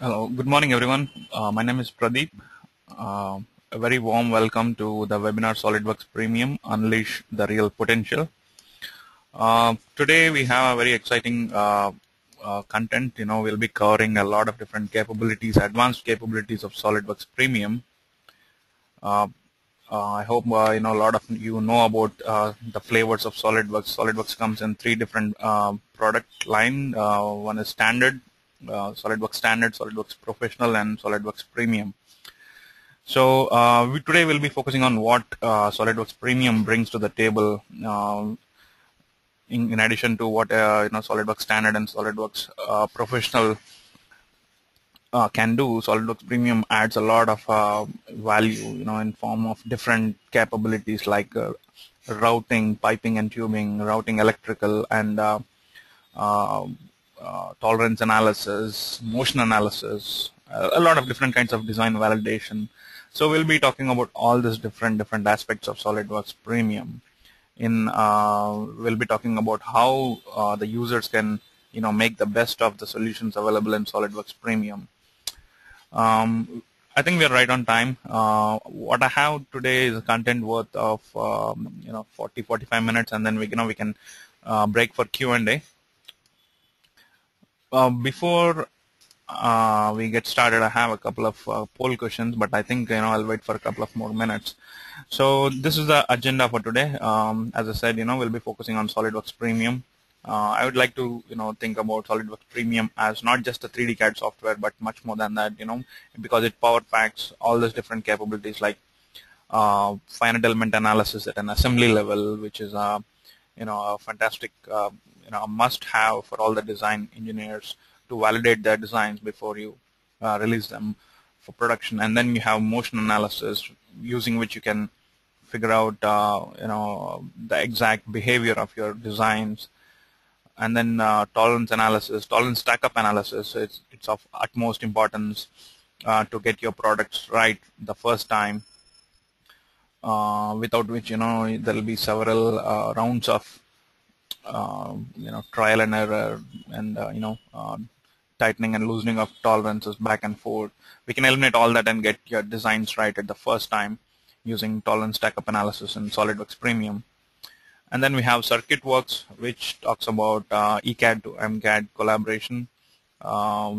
Hello, good morning everyone. My name is Pradeep. A very warm welcome to the webinar SolidWorks Premium Unleash the Real Potential. Today we have a very exciting content. We'll be covering a lot of different capabilities, advanced capabilities of SolidWorks Premium. I hope a lot of you know about the flavors of SolidWorks. SolidWorks comes in three different product line. One is standard, SolidWorks Standard, SolidWorks Professional, and SolidWorks Premium. So today we'll be focusing on what SolidWorks Premium brings to the table. In addition to what SolidWorks Standard and SolidWorks Professional can do, SolidWorks Premium adds a lot of value, in form of different capabilities like routing, piping and tubing, routing electrical, and tolerance analysis, motion analysis, a lot of different kinds of design validation. So we'll be talking about all these different aspects of SolidWorks Premium. We'll be talking about how the users can make the best of the solutions available in SolidWorks Premium. I think we are right on time. What I have today is a content worth of 40-45 minutes, and then we can break for Q&A. Before we get started, I have a couple of poll questions, but I think I'll wait for a couple of more minutes. So this is the agenda for today. As I said, we'll be focusing on SolidWorks Premium. I would like to think about SolidWorks Premium as not just a 3D CAD software, but much more than that. Because it power packs all these different capabilities like finite element analysis at an assembly level, which is a fantastic a must-have for all the design engineers to validate their designs before you release them for production. And then you have motion analysis, using which you can figure out the exact behavior of your designs. And then tolerance analysis, tolerance stack-up analysis. It's of utmost importance to get your products right the first time. Without which there will be several rounds of trial and error, and tightening and loosening of tolerances back and forth. We can eliminate all that and get your designs right at the first time using tolerance stack-up analysis in SolidWorks Premium. And then we have SircuitWorks, which talks about ECAD to MCAD collaboration.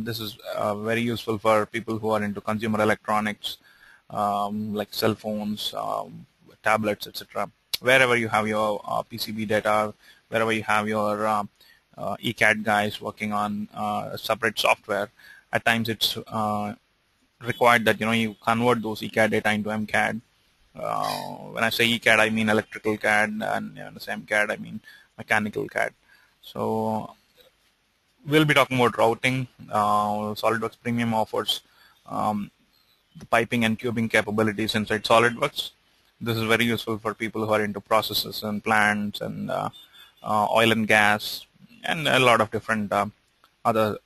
This is very useful for people who are into consumer electronics, like cell phones, tablets, etc. Wherever you have your PCB data, wherever you have your ECAD guys working on separate software, at times it's required that you convert those ECAD data into MCAD. When I say ECAD, I mean electrical CAD, and when I say MCAD, I mean mechanical CAD. So we'll be talking about routing. SolidWorks Premium offers the piping and tubing capabilities inside SolidWorks. This is very useful for people who are into processes and plants and oil and gas, and a lot of different other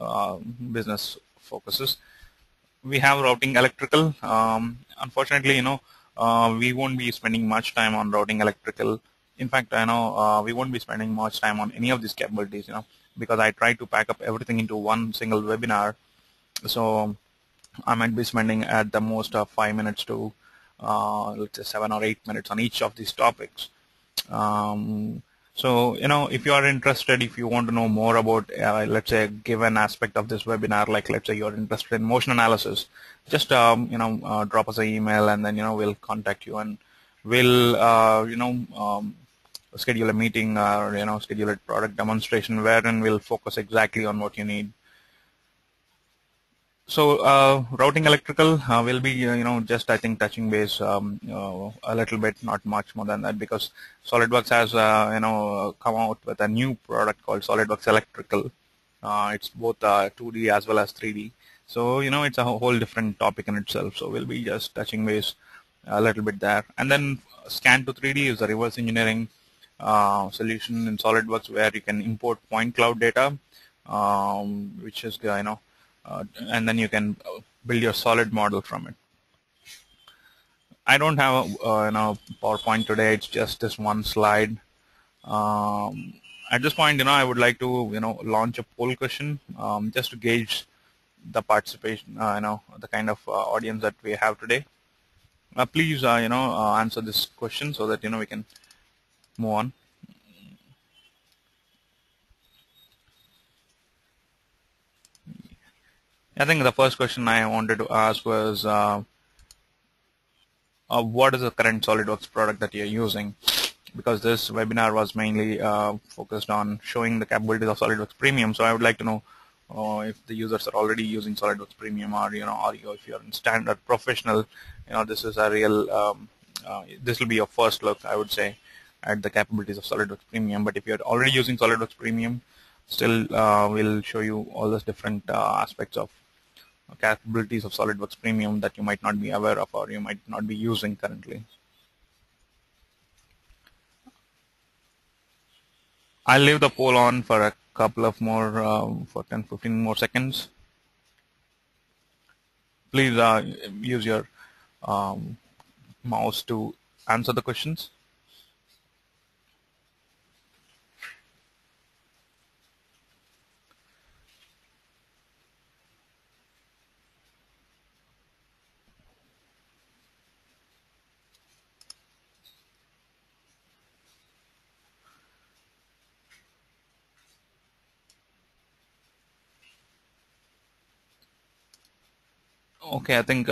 business focuses. We have routing electrical. Unfortunately, we won't be spending much time on routing electrical. In fact, we won't be spending much time on any of these capabilities, because I try to pack up everything into one single webinar. So I might be spending at the most 5 minutes to let's say 7 or 8 minutes on each of these topics. So if you are interested, if you want to know more about let's say a given aspect of this webinar, like let's say you're interested in motion analysis, just drop us an email, and then we'll contact you, and we'll schedule a meeting or schedule a product demonstration wherein we'll focus exactly on what you need. So routing electrical will be just I think touching base a little bit, not much more than that, because SolidWorks has come out with a new product called SolidWorks Electrical. It's both 2D as well as 3D. So it's a whole different topic in itself. So we'll be just touching base a little bit there. And then Scan to 3D is a reverse engineering solution in SolidWorks where you can import point cloud data, which is and then you can build your solid model from it. I don't have a PowerPoint today. It's just this one slide. At this point, I would like to launch a poll question just to gauge the participation, the kind of audience that we have today. Please, answer this question so that we can move on. I think the first question I wanted to ask was, what is the current SolidWorks product that you're using? Because this webinar was mainly focused on showing the capabilities of SolidWorks Premium. So I would like to know if the users are already using SolidWorks Premium, or if you're in standard professional, this is a real. This will be your first look, I would say, at the capabilities of SolidWorks Premium. But if you're already using SolidWorks Premium, still we'll show you all those different aspects of capabilities of SolidWorks Premium that you might not be aware of or you might not be using currently. I'll leave the poll on for a couple of more, for 10-15 more seconds. Please use your mouse to answer the questions. Okay, I think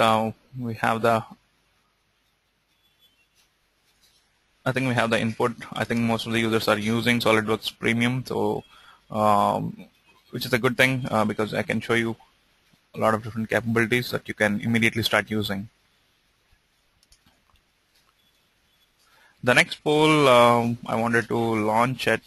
we have the input. I think most of the users are using SolidWorks Premium, so which is a good thing because I can show you a lot of different capabilities that you can immediately start using. The next poll I wanted to launch at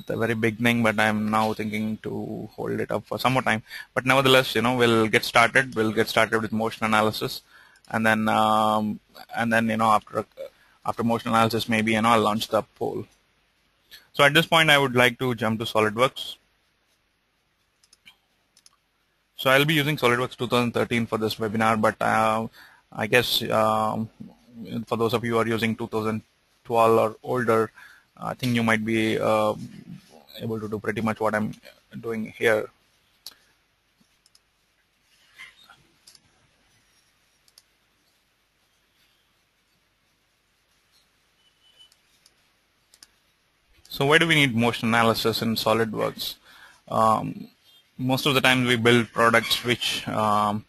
the very beginning, but I'm now thinking to hold it up for some more time. But nevertheless, we'll get started. We'll get started with motion analysis, and then after motion analysis, maybe I'll launch the poll. So at this point, I would like to jump to SolidWorks. So I'll be using SolidWorks 2013 for this webinar, but I guess for those of you who are using 2012 or older, I think you might be able to do pretty much what I'm doing here. So why do we need motion analysis in SolidWorks? Most of the time we build products which have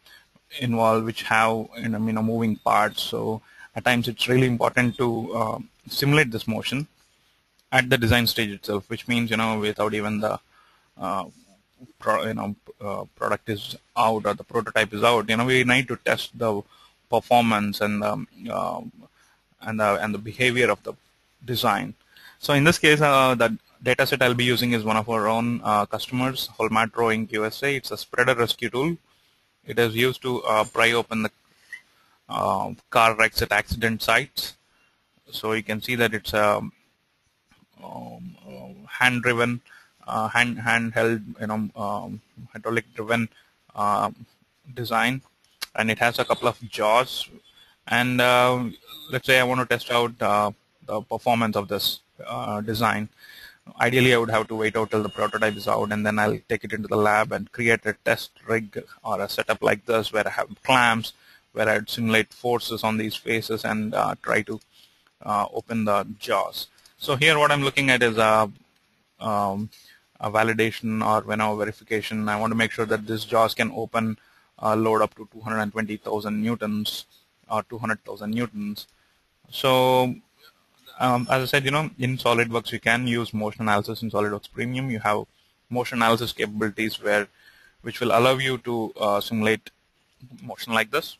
moving parts. So at times it's really important to simulate this motion at the design stage itself, which means without even the product is out or the prototype is out, we need to test the performance and the behavior of the design. So in this case, the data set I'll be using is one of our own customers, Holmatro Inc. USA. It's a spreader rescue tool. It is used to pry open the car wrecks at accident sites. So you can see that it's a hand-driven, handheld, hydraulic-driven design, and it has a couple of jaws. And let's say I want to test out the performance of this design. Ideally, I would have to wait out till the prototype is out, and then I'll take it into the lab and create a test rig or a setup like this where I have clamps, where I'd simulate forces on these faces and try to open the jaws. So here what I'm looking at is a validation or verification. I want to make sure that this jaws can open load up to 220,000 newtons or 200,000 newtons. So as I said, in SolidWorks you can use motion analysis in SolidWorks Premium. You have motion analysis capabilities which will allow you to simulate motion like this.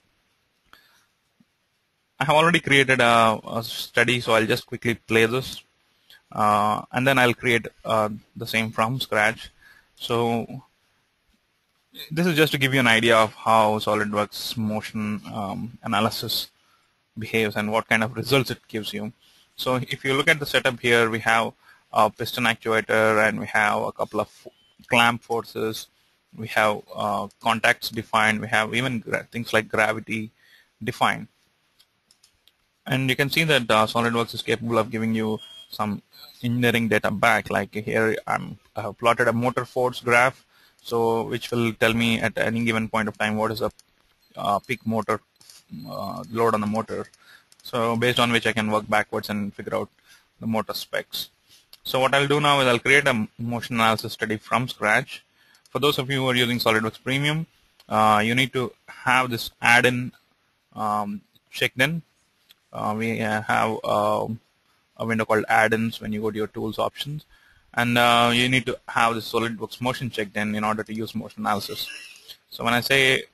I have already created a study, so I'll just quickly play this, and then I'll create the same from scratch. So this is just to give you an idea of how SolidWorks motion analysis behaves and what kind of results it gives you. So if you look at the setup here, we have a piston actuator and we have a couple of clamp forces. We have contacts defined. We have even things like gravity defined. And you can see that SolidWorks is capable of giving you some engineering data back. Like here, I have plotted a motor force graph. so which will tell me at any given point of time what is the peak motor load on the motor. So based on which I can work backwards and figure out the motor specs. So what I'll do now is I'll create a motion analysis study from scratch. For those of you who are using SolidWorks Premium, you need to have this add-in checked in. We have a window called add-ins when you go to your tools options, and you need to have the SolidWorks motion checked in order to use motion analysis. So when I say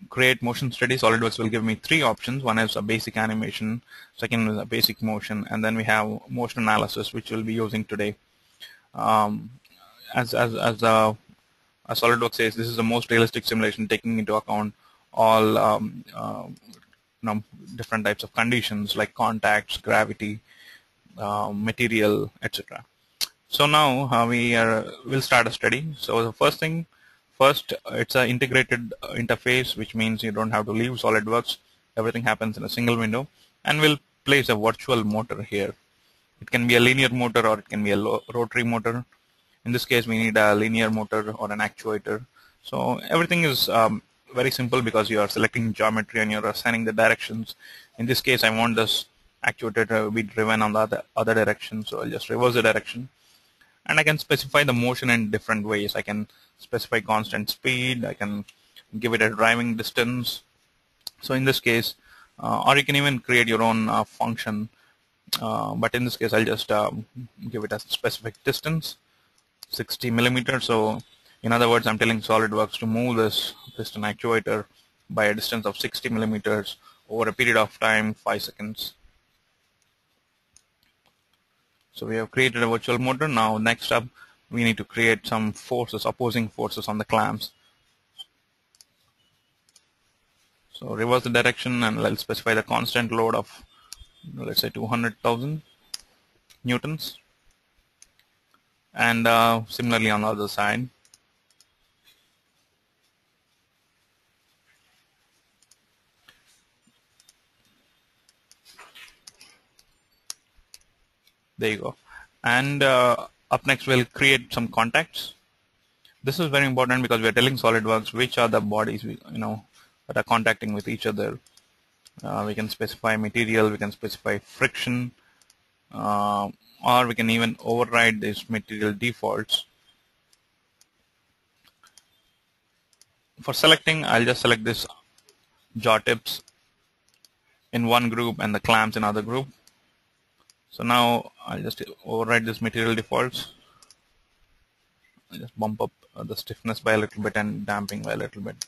create motion study, SolidWorks will give me three options. One is a basic animation, second is a basic motion, and then we have motion analysis, which we'll be using today. As SolidWorks says, this is the most realistic simulation, taking into account all different types of conditions like contacts, gravity, material, etc. So now we'll start a study. So the first, it's an integrated interface, which means you don't have to leave SolidWorks. Everything happens in a single window, and we'll place a virtual motor here. It can be a linear motor or it can be a rotary motor. In this case, we need a linear motor or an actuator. So everything is very simple because you are selecting geometry and you're assigning the directions. In this case, I want this actuator to be driven on the other direction, so I'll just reverse the direction. And I can specify the motion in different ways. I can specify constant speed, I can give it a driving distance. So in this case, or you can even create your own function, but in this case I'll just give it a specific distance, 60 millimeters. So in other words, I'm telling SolidWorks to move this piston actuator by a distance of 60 millimeters over a period of time 5 seconds. So we have created a virtual motor. Now next up, we need to create some forces, opposing forces on the clamps. So reverse the direction and I'll specify the constant load of, let's say, 200,000 newtons. And similarly on the other side. There you go. And up next, we'll create some contacts. This is very important because we are telling SolidWorks which are the bodies that are contacting with each other. We can specify material, we can specify friction, or we can even override these material defaults. For selecting, I'll just select this jaw tips in one group and the clamps in other group. So now I'll just override this material defaults. I'll just bump up the stiffness by a little bit and damping by a little bit.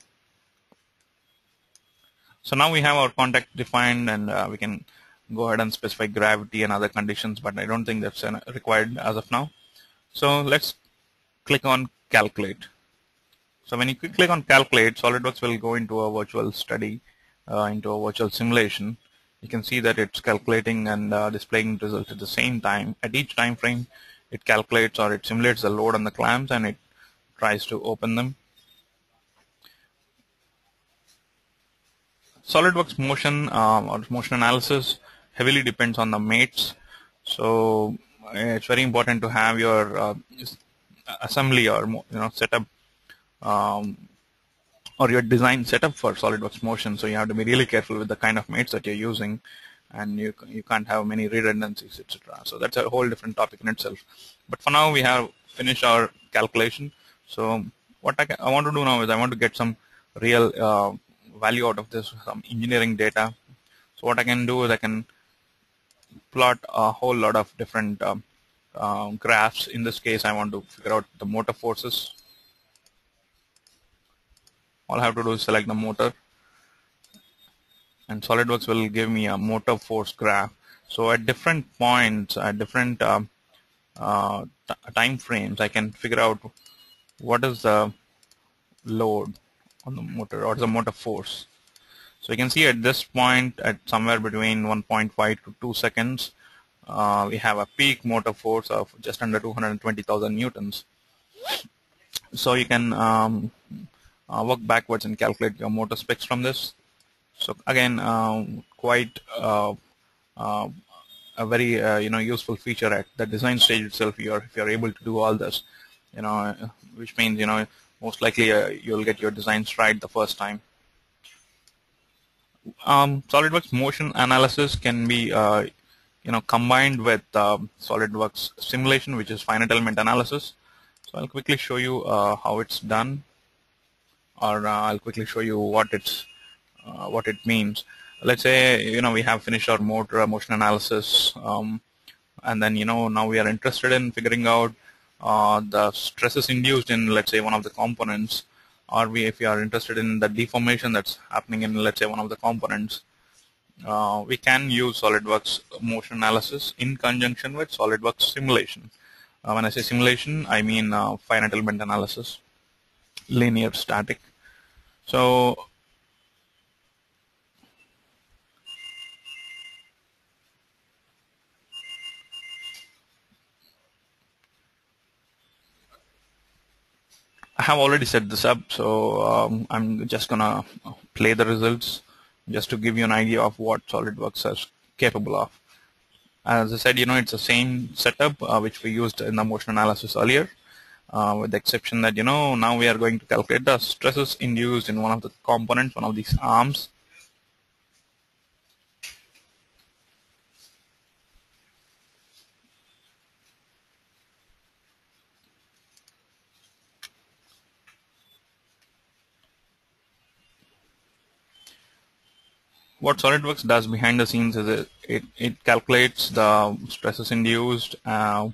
So now we have our contact defined, and we can go ahead and specify gravity and other conditions, but I don't think that's required as of now. So let's click on calculate. So when you click on calculate, SolidWorks will go into a virtual study, into a virtual simulation. You can see that it's calculating and displaying results at the same time. At each time frame, it calculates or it simulates the load on the clamps and it tries to open them. SolidWorks motion or motion analysis heavily depends on the mates. So it's very important to have your assembly or setup or your design setup for SolidWorks motion. So you have to be really careful with the kind of mates that you're using, and you can't have many redundancies, etc. So that's a whole different topic in itself. But for now, we have finished our calculation. So what I want to do now is I want to get some real value out of this, some engineering data. So what I can do is I can plot a whole lot of different graphs. In this case, I want to figure out the motor forces. All I have to do is select the motor, and SolidWorks will give me a motor force graph. So at different points, at different time frames, I can figure out what is the load on the motor or the motor force. So you can see at this point, at somewhere between 1.5 to 2 seconds, we have a peak motor force of just under 220,000 newtons. So you can work backwards and calculate your motor specs from this. So again, quite a very useful feature at the design stage itself. If you're able to do all this, which means most likely you'll get your designs right the first time. SolidWorks motion analysis can be combined with SolidWorks simulation, which is finite element analysis. So I'll quickly show you how it's done, or I'll quickly show you what it means. Let's say we have finished our motion analysis, and then now we are interested in figuring out the stresses induced in, let's say, one of the components, or if we are interested in the deformation that's happening in, let's say, one of the components. We can use SolidWorks motion analysis in conjunction with SolidWorks simulation. When I say simulation, I mean finite element analysis, linear static. So I have already set this up, so I'm just gonna play the results just to give you an idea of what SolidWorks is capable of. As I said, it's the same setup which we used in the motion analysis earlier, with the exception that now we are going to calculate the stresses induced in one of the components, one of these arms. What SolidWorks does behind the scenes is it calculates the stresses induced, or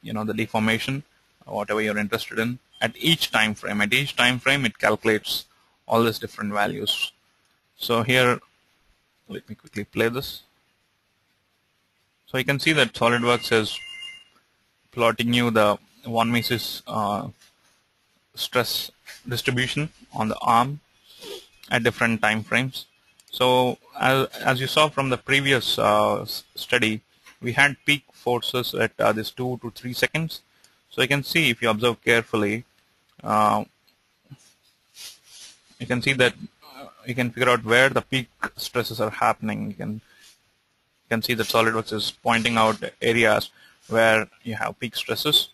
the deformation, whatever you're interested in, at each time frame. At each time frame, it calculates all these different values. So here, let me quickly play this. So you can see that SolidWorks is plotting you the von Mises stress distribution on the arm at different time frames. So as you saw from the previous study, we had peak forces at this 2 to 3 seconds. So you can see, if you observe carefully, you can see that you can figure out where the peak stresses are happening. You can see that SolidWorks is pointing out areas where you have peak stresses.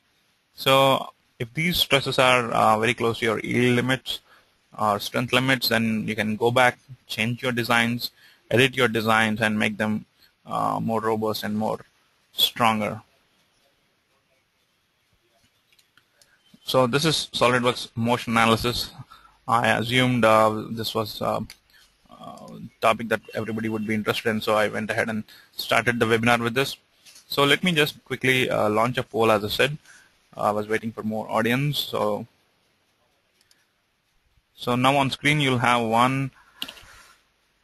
So if these stresses are very close to your yield limits or strength limits, then you can go back, change your designs, edit your designs, and make them more robust and more stronger. So this is SolidWorks motion analysis. I assumed this was a topic that everybody would be interested in, so I went ahead and started the webinar with this. So let me just quickly launch a poll. As I said, I was waiting for more audience. So now on screen you'll have one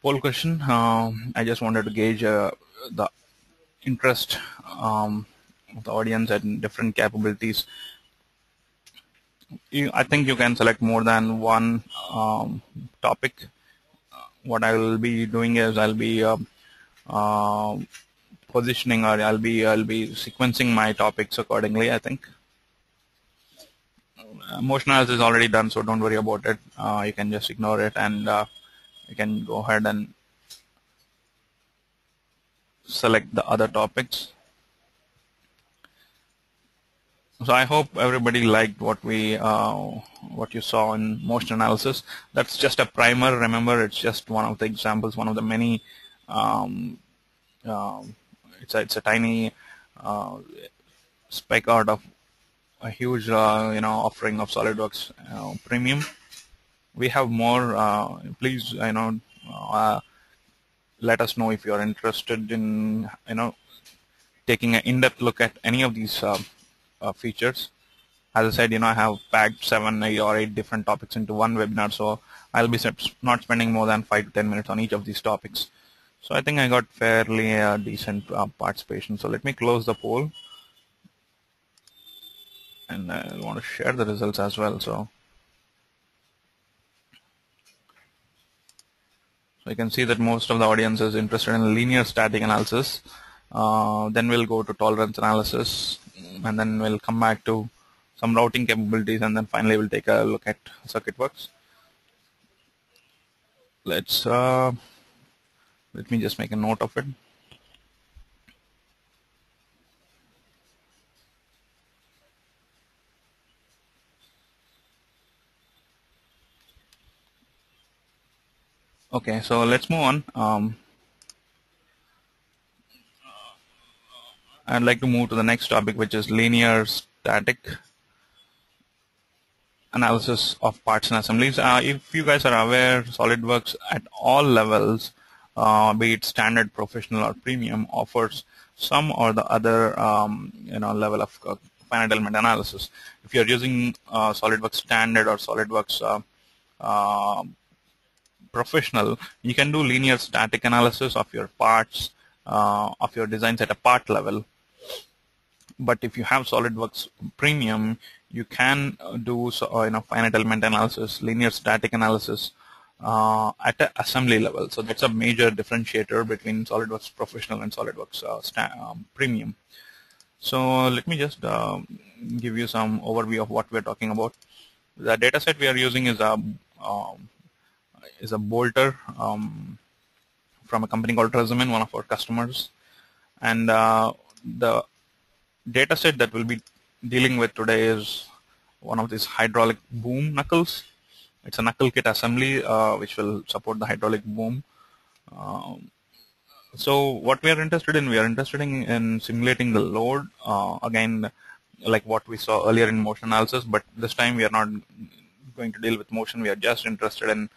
poll question. I just wanted to gauge the interest of the audience and different capabilities. I think you can select more than one topic. What I will be doing is I'll be positioning, or I'll be sequencing my topics accordingly. I think motion analysis is already done, so don't worry about it. You can just ignore it, and you can go ahead and select the other topics. So I hope everybody liked what you saw in motion analysis. That's just a primer. Remember, it's just one of the examples, one of the many. It's a tiny speck out of a huge offering of SolidWorks Premium. We have more. Please let us know if you are interested in taking an in-depth look at any of these features. As I said, I have packed 7, 8, or 8 different topics into one webinar, so I'll be not spending more than 5 to 10 minutes on each of these topics. So I think I got fairly decent participation. So let me close the poll, and I want to share the results as well. So you can see that most of the audience is interested in linear static analysis. Then we'll go to tolerance analysis, and then we'll come back to some routing capabilities, and then finally we'll take a look at CircuitWorks. Let me just make a note of it. Okay, so let's move on. I'd like to move to the next topic, which is linear static analysis of parts and assemblies. If you guys are aware, SolidWorks at all levels, be it standard, professional, or premium, offers some or the other level of finite element analysis. If you're using SolidWorks standard or SolidWorks uh, professional, you can do linear static analysis of your parts, of your designs at a part level. But if you have SolidWorks Premium, you can do finite element analysis, linear static analysis at the assembly level. So that's a major differentiator between SolidWorks Professional and SolidWorks Premium. So let me just give you some overview of what we're talking about. The dataset we are using is a bolter from a company called Resumen, one of our customers, and the data set that we'll be dealing with today is one of these hydraulic boom knuckles. It's a knuckle kit assembly which will support the hydraulic boom. So what we are interested in, in simulating the load, again, like what we saw earlier in motion analysis, but this time we are not going to deal with motion. We are just interested in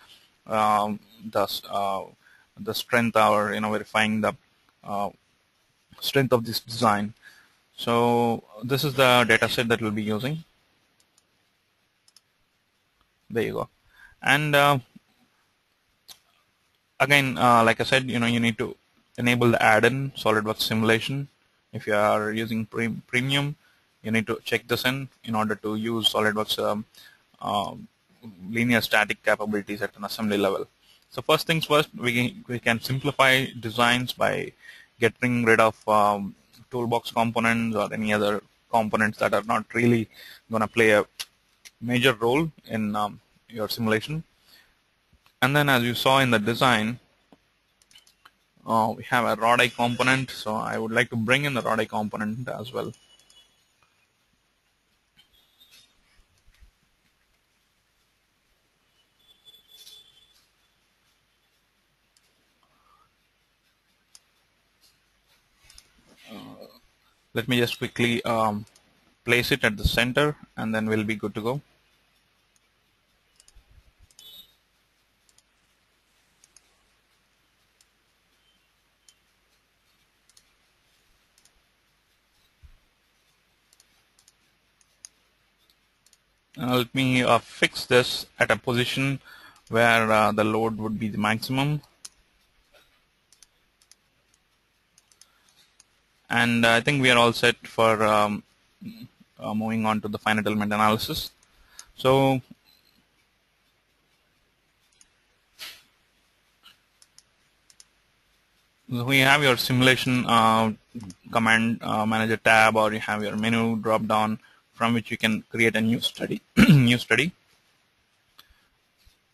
um, the the strength, or verifying the strength of this design. So this is the data set that we'll be using. There you go. And again, like I said, you need to enable the add-in SolidWorks simulation. If you are using premium, you need to check this in order to use SolidWorks linear static capabilities at an assembly level. So first things first, we can simplify designs by getting rid of toolbox components or any other components that are not really going to play a major role in your simulation. And then, as you saw in the design, we have a rod eye component. So I would like to bring in the rod eye component as well. Let me just quickly place it at the center, and then we'll be good to go. Let me fix this at a position where the load would be the maximum. And I think we are all set for moving on to the finite element analysis. So we have your simulation command manager tab, or you have your menu drop down from which you can create a new study. New study.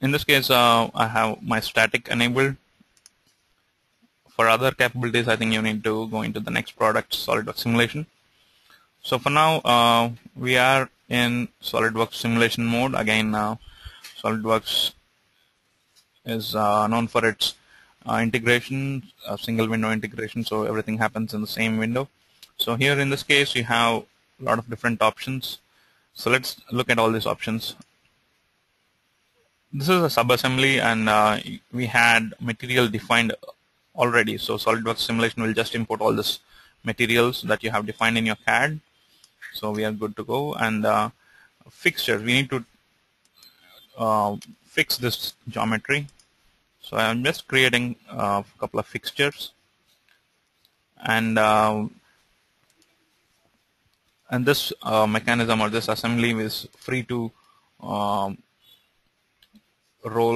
In this case, I have my static enabled. For other capabilities, I think you need to go into the next product, SolidWorks simulation. So for now, we are in SolidWorks simulation mode. Again, SolidWorks is known for its integration, single window integration, so everything happens in the same window. So here in this case, you have a lot of different options. So let's look at all these options. This is a subassembly, and we had material defined already. So SolidWorks simulation will just import all this materials that you have defined in your CAD. So we are good to go. And fixtures, we need to fix this geometry. So I'm just creating a couple of fixtures, and this mechanism or this assembly is free to roll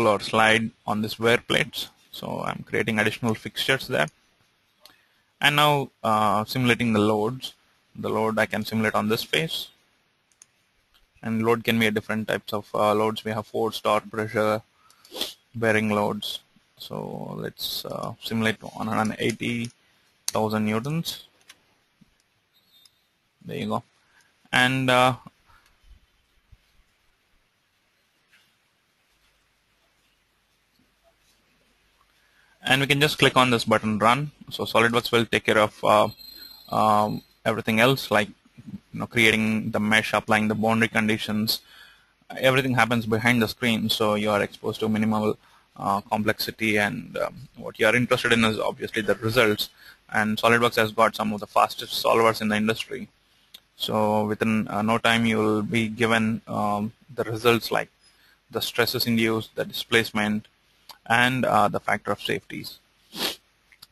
or slide on this wear plates. So I'm creating additional fixtures there. And now simulating the loads. The load I can simulate on this face. And load can be a different types of loads. We have force, torque, pressure, bearing loads. So let's simulate 180,000 newtons. There you go. And and we can just click on this button, run. So SolidWorks will take care of everything else, like creating the mesh, applying the boundary conditions. Everything happens behind the screen, so you are exposed to minimal complexity, and what you are interested in is obviously the results. And SolidWorks has got some of the fastest solvers in the industry. So within no time you will be given the results, like the stresses induced, the displacement, and the factor of safeties.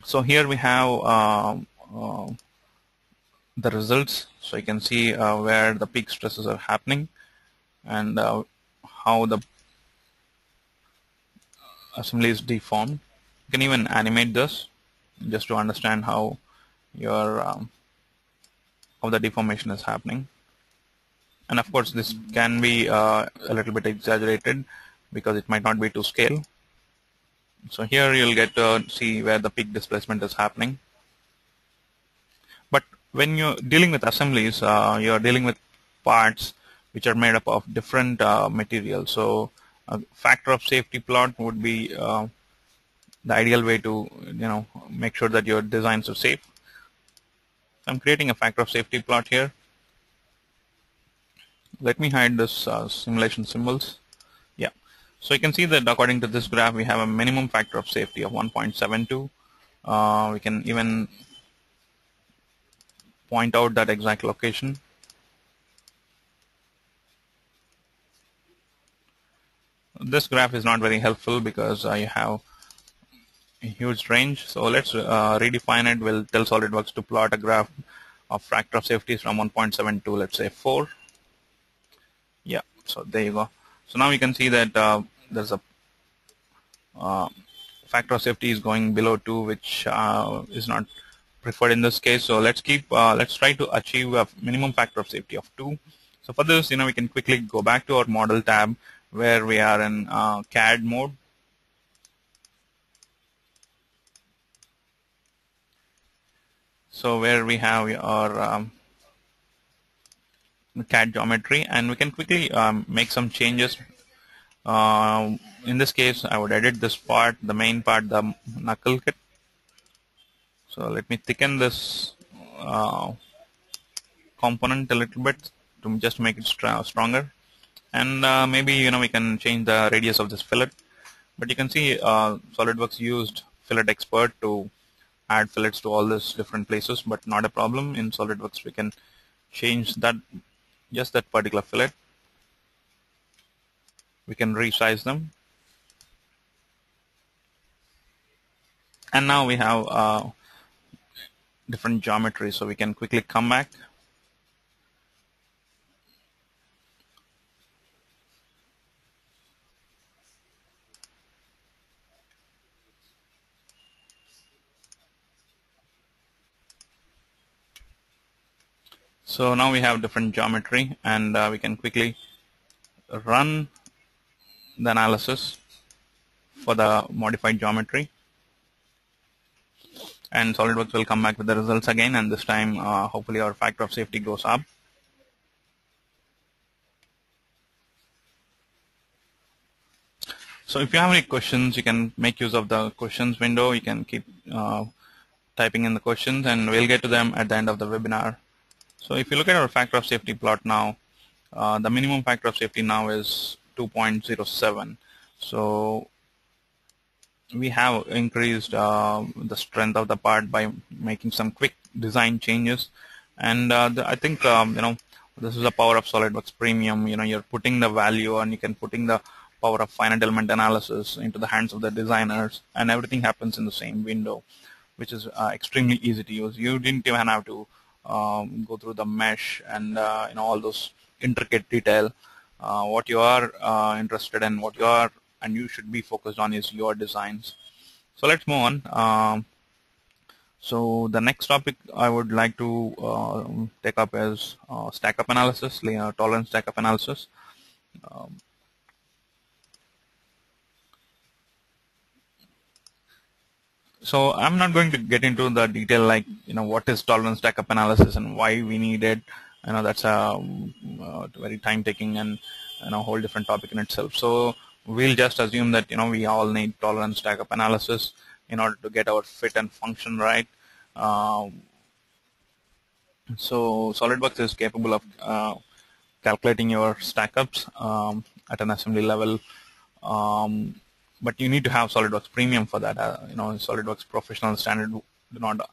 So here we have the results. So you can see where the peak stresses are happening, and how the assembly is deformed. You can even animate this just to understand how your how the deformation is happening. And of course this can be a little bit exaggerated because it might not be to scale. So here you'll get to see where the peak displacement is happening. But when you're dealing with assemblies, you're dealing with parts which are made up of different materials. So a factor of safety plot would be the ideal way to make sure that your designs are safe. I'm creating a factor of safety plot here. Let me hide this simulation symbols. Yeah, so you can see that according to this graph we have a minimum factor of safety of 1.72. We can even point out that exact location. This graph is not very helpful because you have a huge range. So let's redefine it. We'll tell SolidWorks to plot a graph of factor of safety from 1.7 to, let's say, 4. Yeah, so there you go. So now you can see that there's a factor of safety is going below 2, which is not preferred in this case. So let's try to achieve a minimum factor of safety of 2. So for this, we can quickly go back to our model tab where we are in CAD mode. So where we have our CAD geometry, and we can quickly make some changes. In this case, I would edit this part, the main part, the knuckle kit. So let me thicken this component a little bit to just make it stronger, and maybe we can change the radius of this fillet. But you can see SolidWorks used Fillet Expert to add fillets to all these different places, but not a problem. In SolidWorks we can change that, just that particular fillet. We can resize them, and now we have different geometry, so we can quickly come back. So now we have different geometry, and we can quickly run the analysis for the modified geometry, and SolidWorks will come back with the results again, and this time hopefully our factor of safety goes up. So if you have any questions, you can make use of the questions window. You can keep typing in the questions, and we'll get to them at the end of the webinar. So if you look at our factor of safety plot now, the minimum factor of safety now is 2.07. So we have increased the strength of the part by making some quick design changes, and I think this is the power of SolidWorks Premium. You're putting the value, and you can putting the power of finite element analysis into the hands of the designers, and everything happens in the same window, which is extremely easy to use. You didn't even have to go through the mesh and all those intricate detail. What you are interested in, what you are and you should be focused on is your designs. So let's move on. So the next topic I would like to take up is stack-up analysis, tolerance stack-up analysis. So I'm not going to get into the detail, like what is tolerance stack-up analysis and why we need it. That's a very time-taking and a whole different topic in itself. So we'll just assume that we all need tolerance stack-up analysis. in order to get our fit and function right. So SolidWorks is capable of calculating your stack-ups at an assembly level, um, but you need to have SolidWorks Premium for that. SolidWorks Professional Standard do not.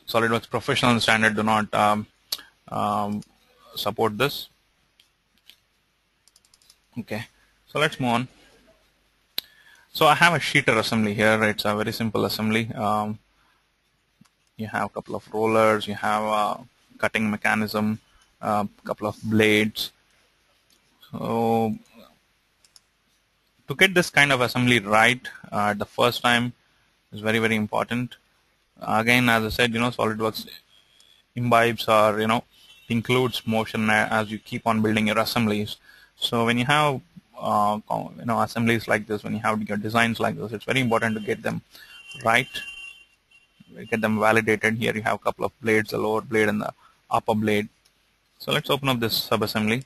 SolidWorks Professional Standard do not um, support this. Okay, so let's move on. So I have a sheeter assembly here. It's a very simple assembly. You have a couple of rollers, you have a cutting mechanism, a couple of blades. So to get this kind of assembly right the first time is very, very important. Again, as I said, SolidWorks imbibes or includes motion as you keep on building your assemblies. So when you have assemblies like this, when you have your designs like this, it's very important to get them right, get them validated. Here you have a couple of blades, the lower blade and the upper blade. So let's open up this sub-assembly.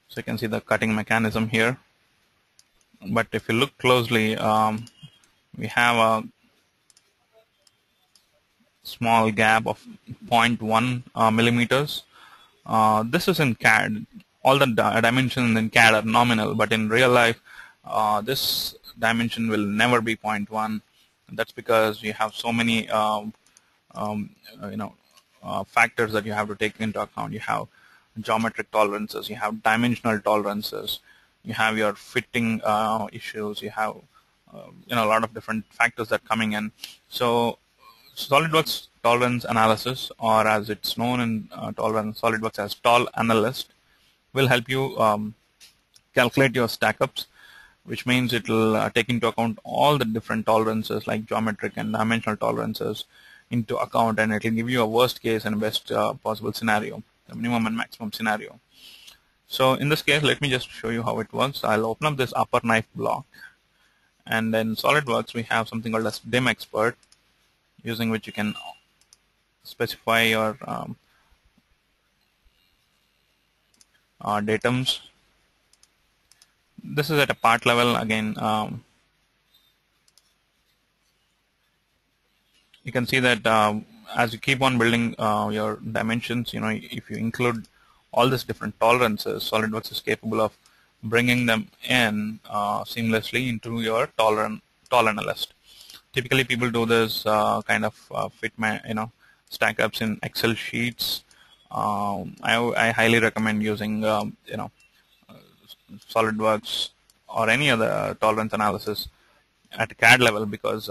So you can see the cutting mechanism here. But if you look closely, we have a small gap of 0.1 millimeters. This is in CAD. All the dimensions in CAD are nominal, but in real life, this dimension will never be 0.1. That's because you have so many factors that you have to take into account. You have geometric tolerances, you have dimensional tolerances, you have your fitting issues, you have a lot of different factors that are coming in. So SolidWorks tolerance analysis, or as it's known in SolidWorks as Tol Analyst, will help you calculate your stack-ups, which means it will take into account all the different tolerances like geometric and dimensional tolerances into account, and it will give you a worst case and best possible scenario, the minimum and maximum scenario. So in this case, let me just show you how it works. I'll open up this upper knife block, and then SolidWorks we have something called as DIM Expert, using which you can specify your datums. This is at a part level. Again, you can see that as you keep on building your dimensions, if you include all these different tolerances, SolidWorks is capable of bringing them in seamlessly into your Tol Analyst. Typically, people do this kind of stack ups in Excel sheets. I highly recommend using SolidWorks or any other tolerance analysis at CAD level, because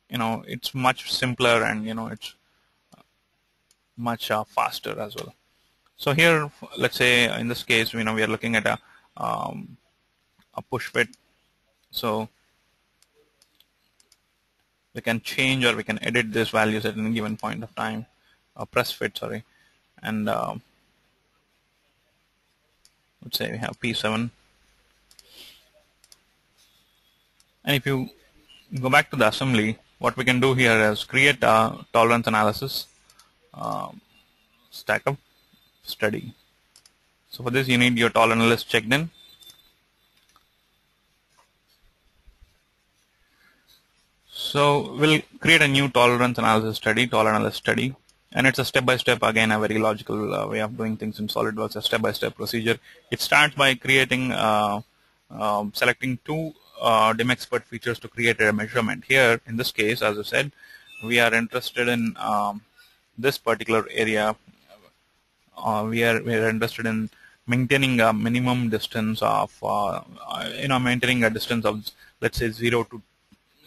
it's much simpler and it's much faster as well. So here, let's say in this case, we are looking at a push fit. So we can change or we can edit these values at any given point of time. Press fit, sorry, and let's say we have P7. And if you go back to the assembly, what we can do here is create a tolerance analysis stack up study. So for this, you need your Tol Analyst checked in. So we'll create a new tolerance analysis study, Tol Analyst study, and it's a step-by-step, again, a very logical way of doing things in SolidWorks, a step-by-step procedure. It starts by creating, selecting two DIM Expert features to create a measurement. Here, in this case, as I said, we are interested in this particular area. We are interested in maintaining a minimum distance of, maintaining a distance of, let's say, 0 to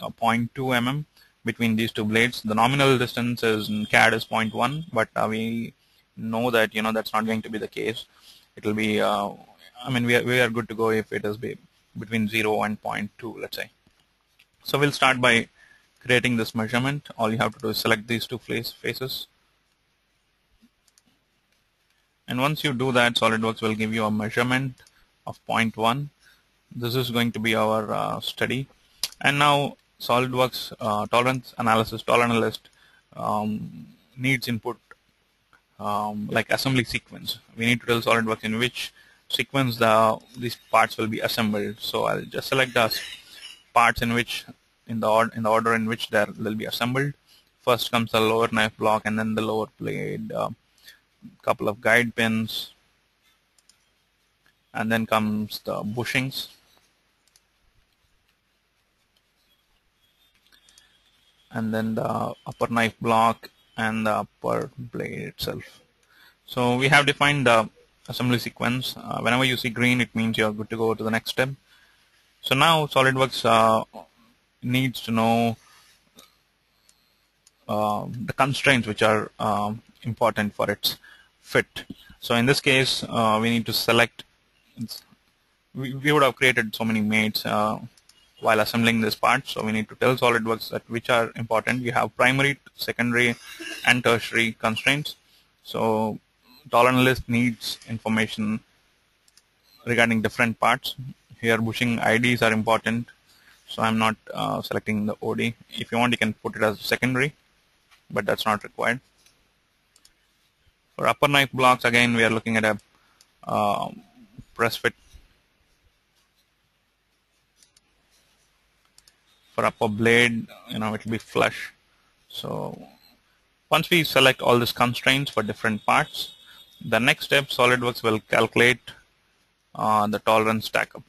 0.2 mm between these two blades. The nominal distance is in CAD is 0.1, but we know that that's not going to be the case. It will be, we are good to go if it is between 0 and 0.2, let's say. So we'll start by creating this measurement. All you have to do is select these two faces. And once you do that, SolidWorks will give you a measurement of 0.1. This is going to be our study. And now SolidWorks tolerance analysis, Tol Analyst needs input like assembly sequence. We need to tell SolidWorks in which sequence these parts will be assembled. So I'll just select the parts in which in the order in which they'll be assembled. First comes the lower knife block, and then the lower blade, couple of guide pins, and then comes the bushings, and then the upper knife block and the upper blade itself. So we have defined the assembly sequence. Whenever you see green, it means you're good to go to the next step. So now SolidWorks needs to know the constraints which are important for its fit. So in this case, we need to select. We would have created so many mates while assembling this part, so we need to tell SolidWorks that which are important. You have primary, secondary, and tertiary constraints. So tolerance list needs information regarding different parts. Here bushing IDs are important, so I'm not selecting the OD. If you want, you can put it as secondary, but that's not required. For upper knife blocks, again we are looking at a press fit. For upper blade, it will be flush. So once we select all these constraints for different parts, the next step, SolidWorks will calculate the tolerance stack-up.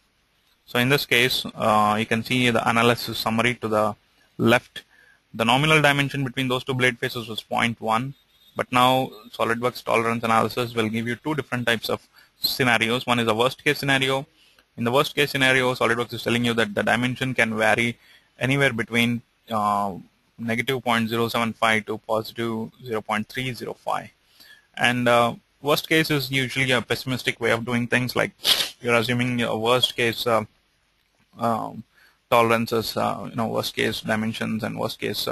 So in this case, you can see the analysis summary to the left. The nominal dimension between those two blade faces was 0.1, but now SolidWorks tolerance analysis will give you two different types of scenarios. One is a worst case scenario. In the worst case scenario, SolidWorks is telling you that the dimension can vary anywhere between negative 0.075 to positive 0.305. And worst case is usually a pessimistic way of doing things, like you're assuming a worst case tolerances, worst case dimensions and worst case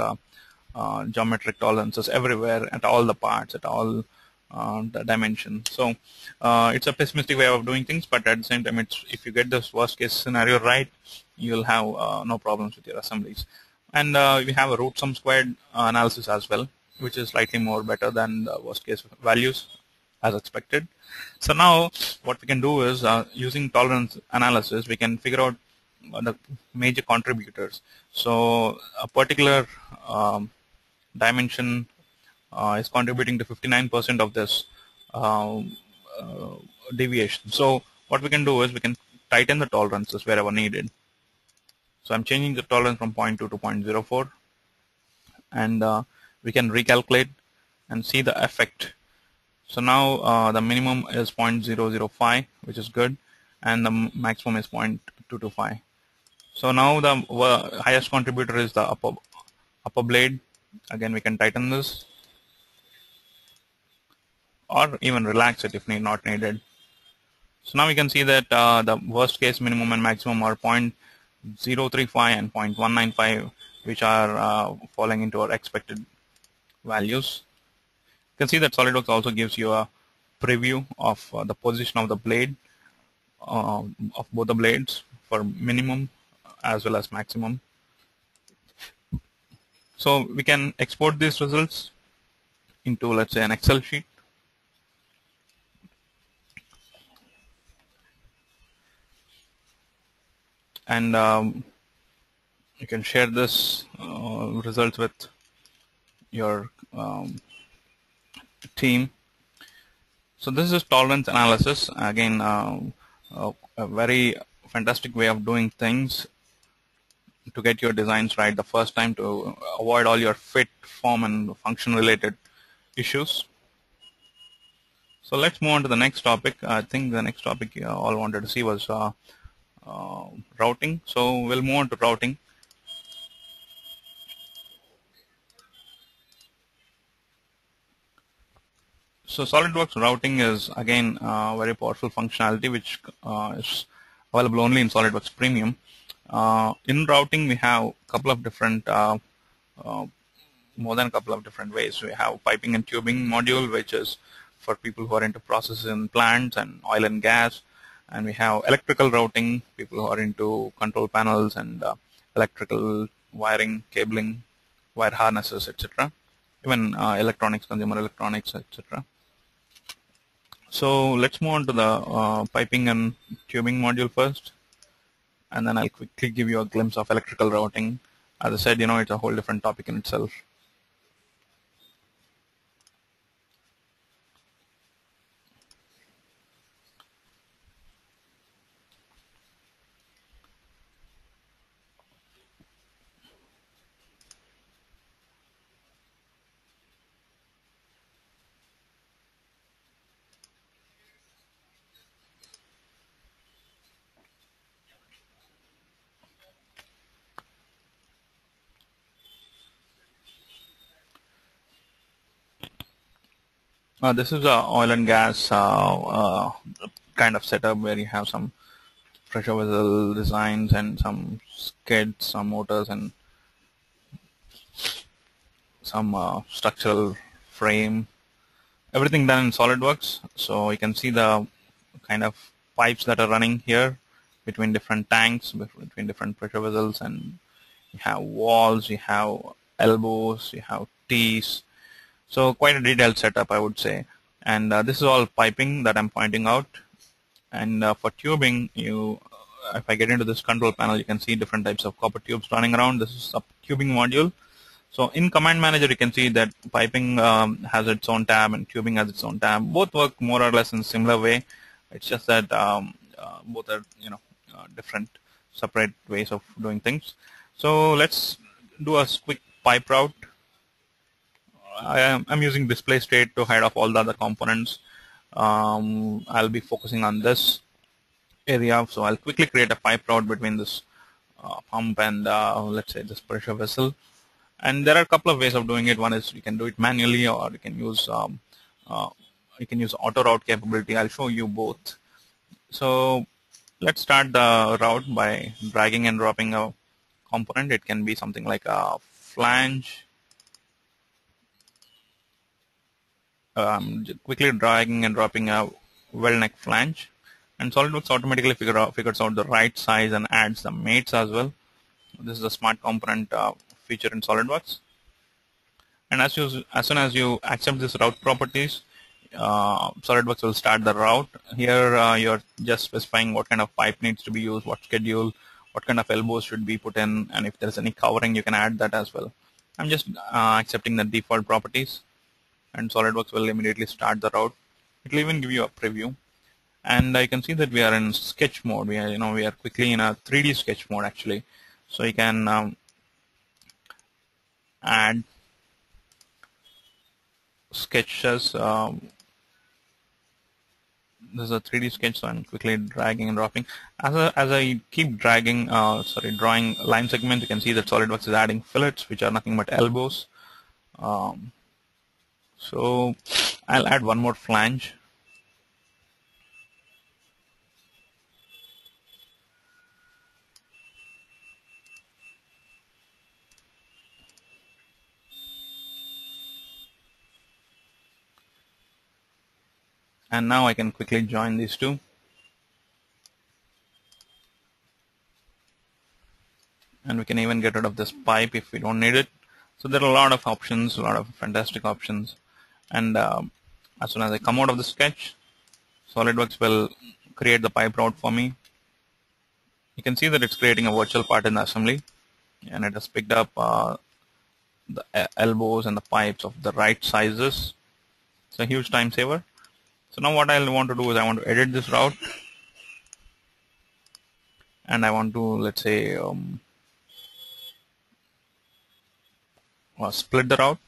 geometric tolerances everywhere at all the parts, at all the dimensions. So it's a pessimistic way of doing things, but at the same time, if you get this worst case scenario right, you'll have no problems with your assemblies. And we have a root sum squared analysis as well, which is slightly more better than the worst case values as expected. So now what we can do is, using tolerance analysis, we can figure out the major contributors. So a particular dimension is contributing to 59% of this deviation. So what we can do is we can tighten the tolerances wherever needed. So I'm changing the tolerance from 0.2 to 0.04, and we can recalculate and see the effect. So now the minimum is 0.005, which is good, and the maximum is 0.225. So now the highest contributor is the upper blade. Again, we can tighten this, or even relax it if not needed. So now we can see that the worst case minimum and maximum are 0.035 and 0.195, which are falling into our expected values. You can see that SolidWorks also gives you a preview of the position of the blade, of both the blades, for minimum as well as maximum. So we can export these results into, let's say, an Excel sheet. And you can share this results with your team. So this is tolerance analysis. Again, a very fantastic way of doing things to get your designs right the first time, to avoid all your fit, form, and function related issues. So let's move on to the next topic. I think the next topic you all wanted to see was routing. So we'll move on to routing. So SolidWorks routing is again very powerful functionality, which is available only in SolidWorks Premium. In routing, we have a couple of different, more than a couple of different ways. We have piping and tubing module, which is for people who are into processes in plants and oil and gas. And we have electrical routing, people who are into control panels and electrical wiring, cabling, wire harnesses, etc. Even electronics, consumer electronics, etc. So let's move on to the piping and tubing module first, and then I'll quickly give you a glimpse of electrical routing. As I said, it's a whole different topic in itself. This is a oil and gas kind of setup where you have some pressure vessel designs and some skids, some motors, and some structural frame. Everything done in SolidWorks. So you can see the kind of pipes that are running here between different tanks, between different pressure vessels, and you have walls, you have elbows, you have T's. So quite a detailed setup, I would say. And this is all piping that I'm pointing out. And for tubing, if I get into this control panel, you can see different types of copper tubes running around. This is a tubing module. So in Command Manager, you can see that piping has its own tab and tubing has its own tab. Both work more or less in a similar way. It's just that both are different, separate ways of doing things. So let's do a quick pipe route. I'm using display state to hide off all the other components. I'll be focusing on this area, so I'll quickly create a pipe route between this pump and let's say this pressure vessel. And there are a couple of ways of doing it. One is you can do it manually, or you can use auto route capability. I'll show you both. So let's start the route by dragging and dropping a component. It can be something like a flange. Quickly dragging and dropping a weld neck flange, and SolidWorks automatically figures out the right size and adds the mates as well. This is a smart component feature in SolidWorks. And as soon as you accept this route properties, SolidWorks will start the route. Here you're just specifying what kind of pipe needs to be used, what schedule, what kind of elbows should be put in, and if there's any covering, you can add that as well. I'm just accepting the default properties, and SolidWorks will immediately start the route. It will even give you a preview, and I can see that we are in sketch mode. We are quickly in a 3D sketch mode actually. So you can add sketches. This is a 3D sketch, so I'm quickly dragging and dropping. As I keep drawing line segments, you can see that SolidWorks is adding fillets, which are nothing but elbows. So I'll add one more flange. And now I can quickly join these two. And we can even get rid of this pipe if we don't need it. So there are a lot of options, a lot of fantastic options. And as soon as I come out of the sketch, SolidWorks will create the pipe route for me. You can see that it's creating a virtual part in the assembly, and it has picked up the elbows and the pipes of the right sizes. It's a huge time saver. So now what I want to do is I want to edit this route, and I want to, let's say, split the route.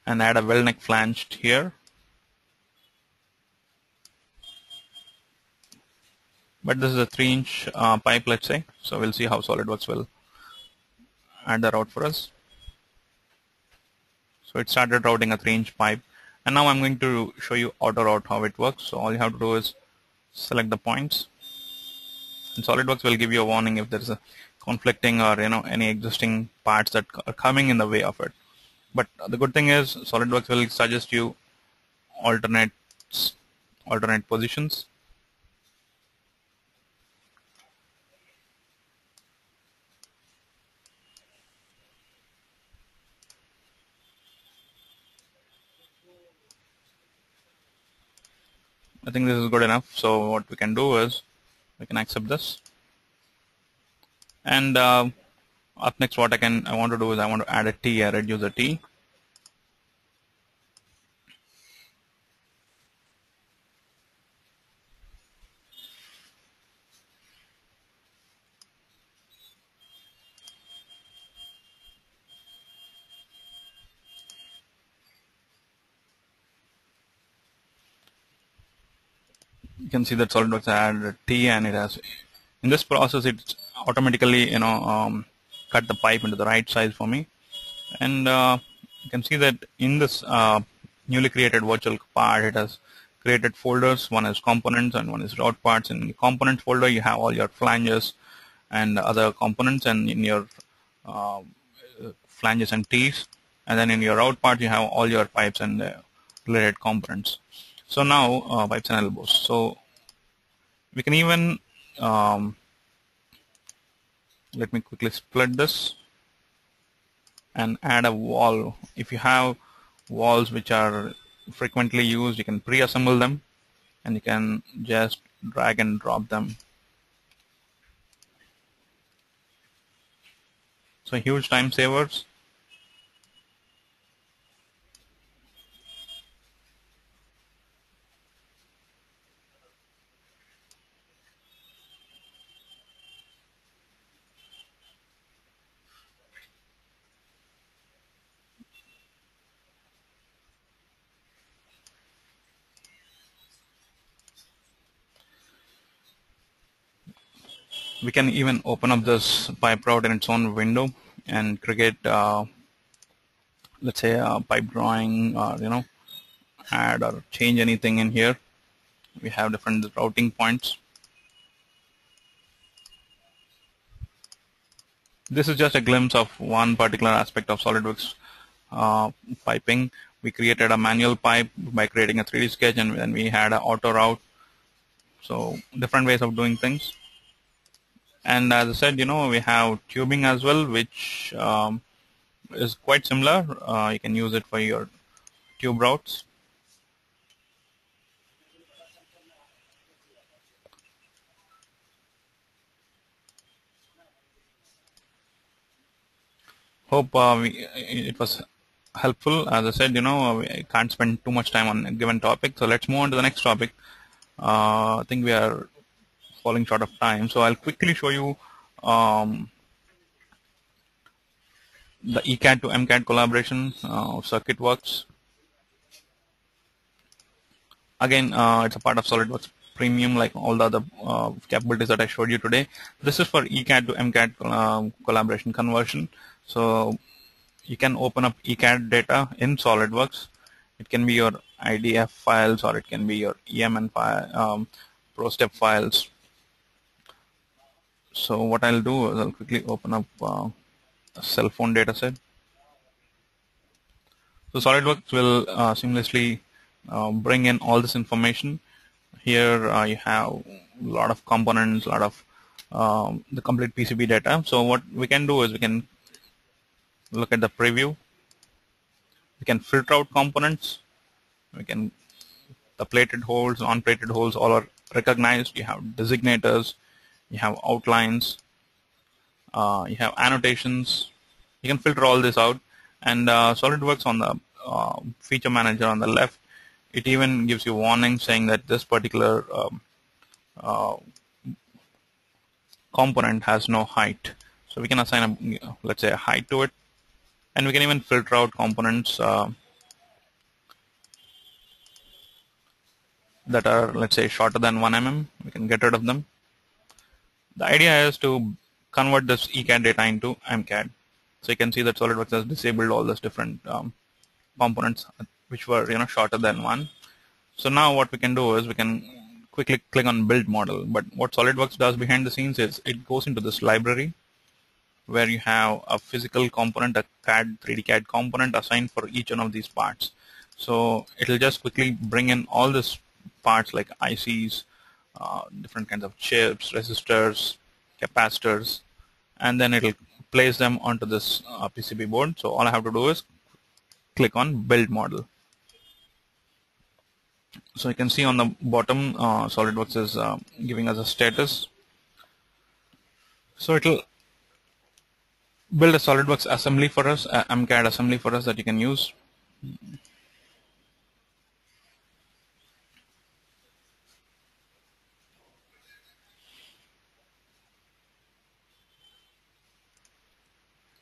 And add a weld neck flange here. But this is a 3-inch pipe, let's say. So we'll see how SolidWorks will add the route for us. So it started routing a 3-inch pipe. And now I'm going to show you auto route, how it works. So all you have to do is select the points. And SolidWorks will give you a warning if there is a conflicting or any existing parts that are coming in the way of it. But the good thing is SolidWorks will suggest you alternate positions. I think this is good enough. So what we can do is we can accept this, and up next what I want to do is I want to add a T, a reduce a T. You can see that SolidWorks added a T, and it has, in this process, it's automatically cut the pipe into the right size for me. And you can see that in this newly created virtual part, it has created folders. One is components and one is route parts. In the components folder, you have all your flanges and other components, and in your uh, flanges and teeth. And then in your route part, you have all your pipes and related components. So now pipes and elbows. So we can even let me quickly split this and add a wall. If you have walls which are frequently used, you can pre-assemble them and you can just drag and drop them. So huge time savers. We can even open up this pipe route in its own window and create let's say a pipe drawing, or add or change anything in here. We have different routing points. This is just a glimpse of one particular aspect of SolidWorks piping. We created a manual pipe by creating a 3D sketch, and then we had an auto route. So different ways of doing things. And as I said, we have tubing as well, which is quite similar. You can use it for your tube routes. Hope it was helpful. As I said, I can't spend too much time on a given topic. So let's move on to the next topic. I think we are falling short of time. So I'll quickly show you the ECAD to MCAD collaboration circuit works. Again, it's a part of SolidWorks Premium, like all the other capabilities that I showed you today. This is for ECAD to MCAD collaboration conversion. So you can open up ECAD data in SolidWorks. It can be your IDF files, or it can be your EMN file, ProStep files. So what I'll do is I'll quickly open up a cell phone data set. So SolidWorks will seamlessly bring in all this information. Here you have a lot of components, a lot of the complete PCB data. So what we can do is we can look at the preview. We can filter out components. The plated holes, non-plated holes, all are recognized. You have designators, you have outlines, you have annotations. You can filter all this out. And SolidWorks on the feature manager on the left, it even gives you warning saying that this particular component has no height. So we can assign let's say a height to it, and we can even filter out components that are, let's say, shorter than 1 mm. We can get rid of them. The idea is to convert this ECAD data into MCAD. So you can see that SolidWorks has disabled all those different components which were shorter than 1. So now what we can do is we can quickly click on build model. But what SolidWorks does behind the scenes is it goes into this library where you have a physical component, a 3D CAD component assigned for each one of these parts. So it'll just quickly bring in all these parts like ICs, different kinds of chips, resistors, capacitors, and then it'll place them onto this PCB board. So all I have to do is click on build model. So you can see on the bottom, SolidWorks is giving us a status. So it'll build a SolidWorks assembly for us, a MCAD assembly for us that you can use.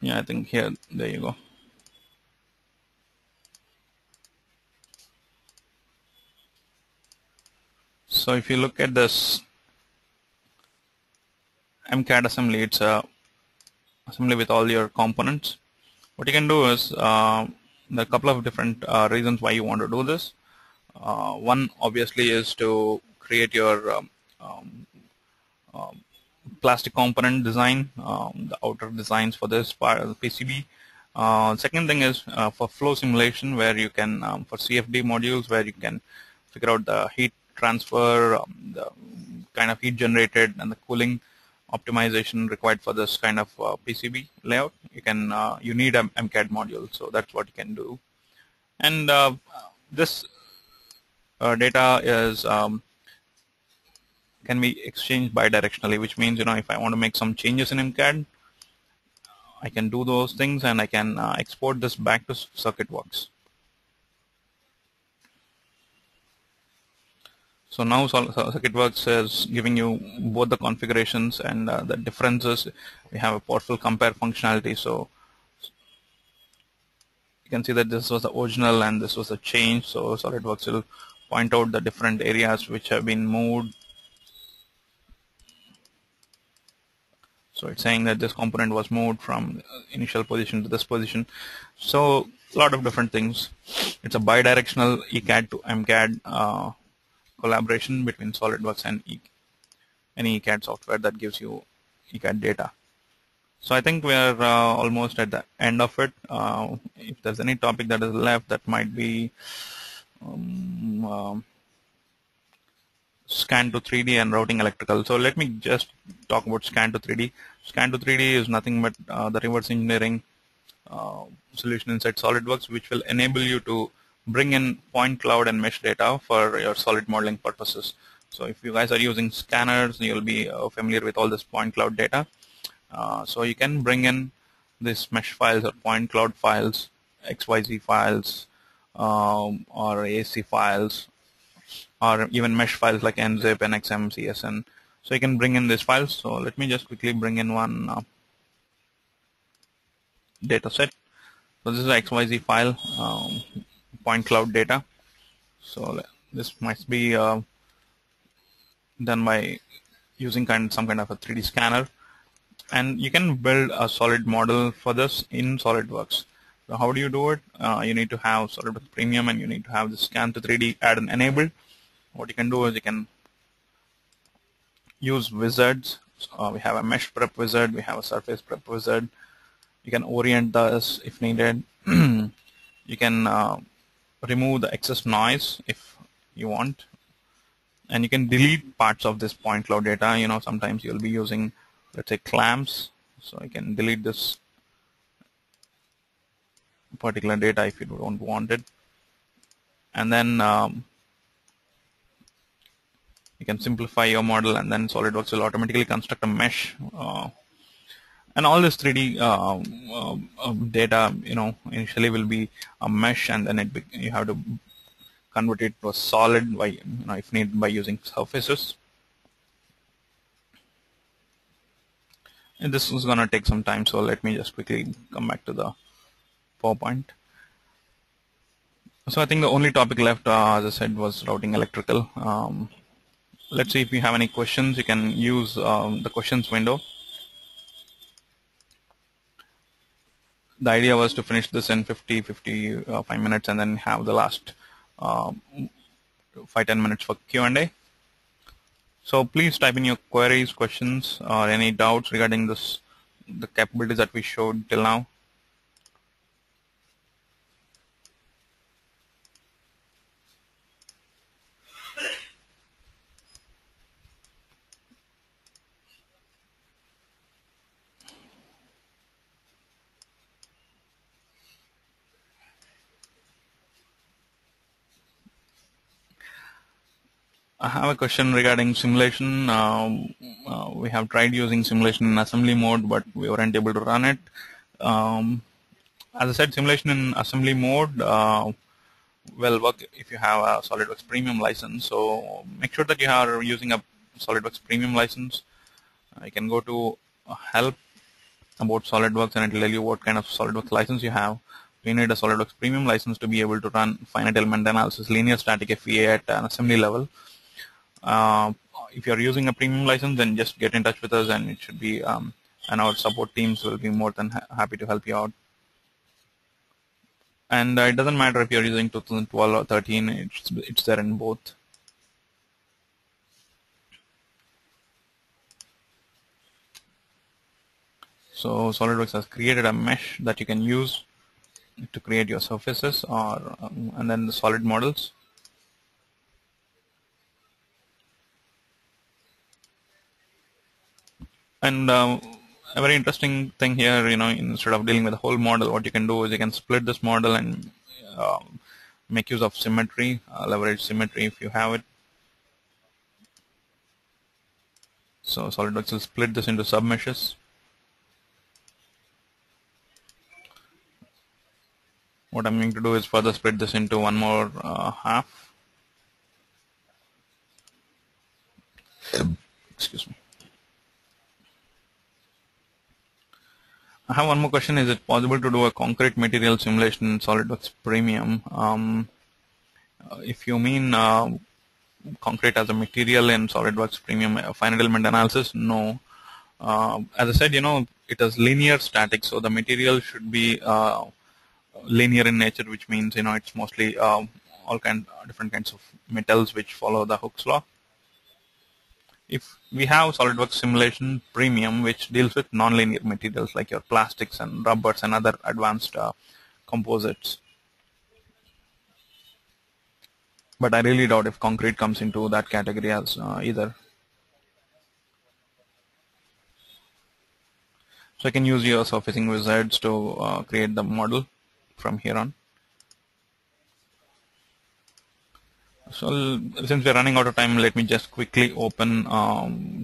Yeah, I think here, there you go. So if you look at this MCAD assembly, it's a assembly with all your components. What you can do is, there are a couple of different reasons why you want to do this. One obviously is to create your um, plastic component design, the outer designs for this part of the PCB. Second thing is for flow simulation, where you can, for CFD modules, where you can figure out the heat transfer, the kind of heat generated, and the cooling optimization required for this kind of PCB layout. You need a MCAD module, so that's what you can do. And this data is can be exchanged bidirectionally, which means, if I want to make some changes in MCAD, I can do those things, and I can export this back to SolidWorks. So now SolidWorks is giving you both the configurations and the differences. We have a powerful compare functionality, so you can see that this was the original and this was the change. So SolidWorks will point out the different areas which have been moved. So it's saying that this component was moved from initial position to this position. So a lot of different things. It's a bidirectional ECAD to MCAD collaboration between SolidWorks and any ECAD software that gives you ECAD data. So I think we are almost at the end of it. If there's any topic that is left, that might be scan to 3D and routing electrical. So let me just talk about scan to 3D. Scan to 3D is nothing but the reverse engineering solution inside SolidWorks, which will enable you to bring in point cloud and mesh data for your solid modeling purposes. So if you guys are using scanners, you'll be familiar with all this point cloud data. So you can bring in these mesh files or point cloud files, XYZ files, or AC files, or even mesh files like nzip, nxm, csn. So you can bring in these files. So let me just quickly bring in one data set. So this is a XYZ file, point cloud data. So this must be done by using some kind of a 3D scanner. And you can build a solid model for this in SolidWorks. So how do you do it? You need to have SolidWorks Premium, and you need to have the scan to 3D add-in enabled. What you can do is you can use wizards. We have a mesh prep wizard, we have a surface prep wizard. You can orient this if needed. You can remove the excess noise if you want, and you can delete parts of this point cloud data. Sometimes you'll be using, let's say, clamps, so you can delete this particular data if you don't want it. And then you can simplify your model, and then SolidWorks will automatically construct a mesh. And all this 3D data, initially will be a mesh, and then you have to convert it to a solid by, if needed, by using surfaces. And this is going to take some time, so let me just quickly come back to the PowerPoint. So I think the only topic left, as I said, was routing electrical. Let's see if you have any questions. You can use the questions window. The idea was to finish this in 55 minutes, and then have the last 5-10 minutes for Q&A. So please type in your queries, questions, or any doubts regarding the capabilities that we showed till now. I have a question regarding simulation. We have tried using simulation in assembly mode, but we weren't able to run it. Um, as I said, simulation in assembly mode will work if you have a SolidWorks Premium license. So make sure that you are using a SolidWorks Premium license. You can go to help about SolidWorks and it will tell you what kind of SolidWorks license you have. You need a SolidWorks Premium license to be able to run finite element analysis, linear static FEA at an assembly level. Uh, if you're using a premium license, then just get in touch with us, and it should be, and our support teams will be more than happy to help you out. And it doesn't matter if you're using 2012 or 13; it's there in both. So SolidWorks has created a mesh that you can use to create your surfaces, or and then the solid models. And a very interesting thing here, instead of dealing with the whole model, what you can do is you can split this model and make use of symmetry, leverage symmetry if you have it. So SolidWorks will split this into submeshes. What I'm going to do is further split this into one more half. Excuse me. I have one more question. Is it possible to do a concrete material simulation in SolidWorks Premium? If you mean concrete as a material in SolidWorks Premium finite element analysis, no. As I said, it is linear static, so the material should be linear in nature, which means it's mostly all different kinds of metals which follow the Hooke's law. If we have SolidWorks Simulation Premium, which deals with nonlinear materials like your plastics and rubbers and other advanced composites. But I really doubt if concrete comes into that category as either. So I can use your surfacing wizards to create the model from here on. So since we're running out of time, let me just quickly open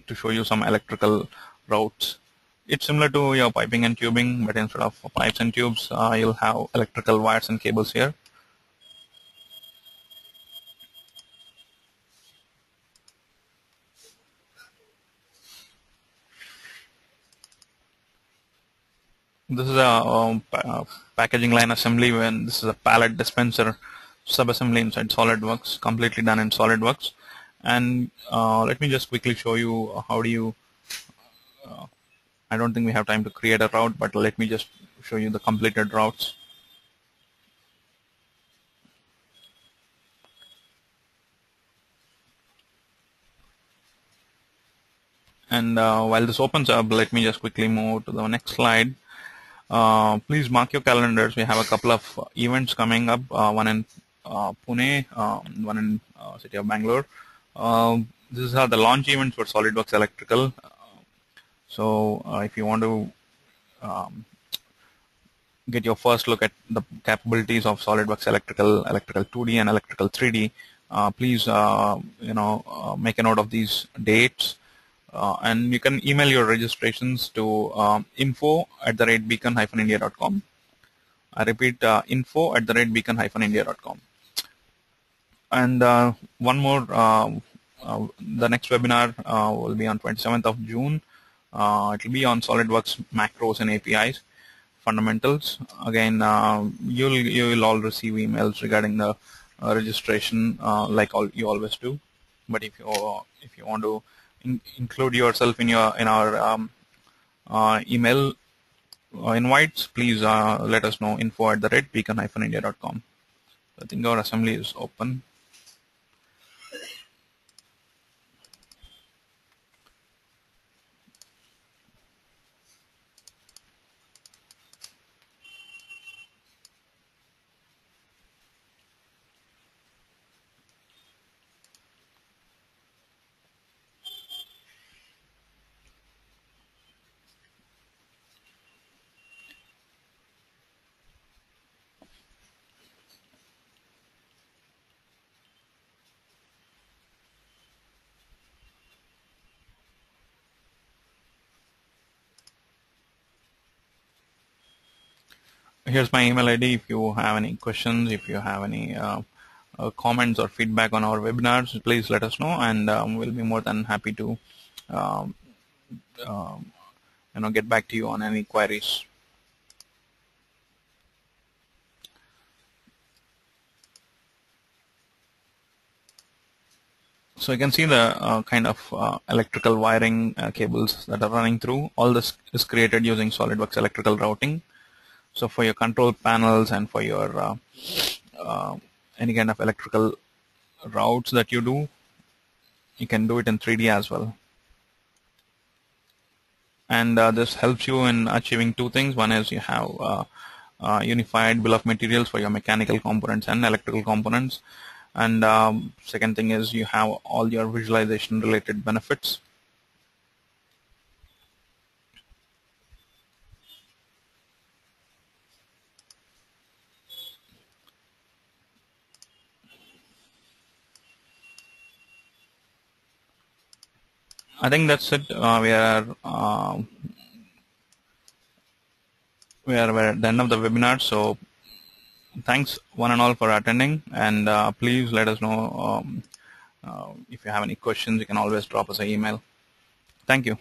to show you some electrical routes. It's similar to your piping and tubing, but instead of pipes and tubes, you'll have electrical wires and cables here. This is a packaging line assembly when this is a pallet dispenser subassembly inside SolidWorks, completely done in SolidWorks. And let me just quickly show you how do you, I don't think we have time to create a route, but let me just show you the completed routes. And while this opens up, let me just quickly move to the next slide. Please mark your calendars. We have a couple of events coming up, one in Pune, one in city of Bangalore. These are the launch events for SolidWorks Electrical. So if you want to get your first look at the capabilities of SolidWorks Electrical 2D and Electrical 3D, please make a note of these dates. And you can email your registrations to info@beacon-india.com. I repeat, info@beacon-india.com. And one more, the next webinar will be on 27th of June. It will be on SolidWorks macros and APIs fundamentals. Again, you will all receive emails regarding the registration, like you always do. But if you want to include yourself in our email invites, please let us know, info@beacon-india.com. I think our assembly is open. Here's my email ID. If you have any questions, if you have any comments or feedback on our webinars, please let us know, and we'll be more than happy to um, um, get back to you on any queries. So you can see the kind of electrical wiring cables that are running through. All this is created using SolidWorks electrical routing. So for your control panels and for your uh, any kind of electrical routes that you do, you can do it in 3D as well. And this helps you in achieving two things. One is you have unified bill of materials for your mechanical components and electrical components, and second thing is you have all your visualization related benefits. I think that's it. We're at the end of the webinar, so thanks one and all for attending, and please let us know if you have any questions. You can always drop us an email. Thank you.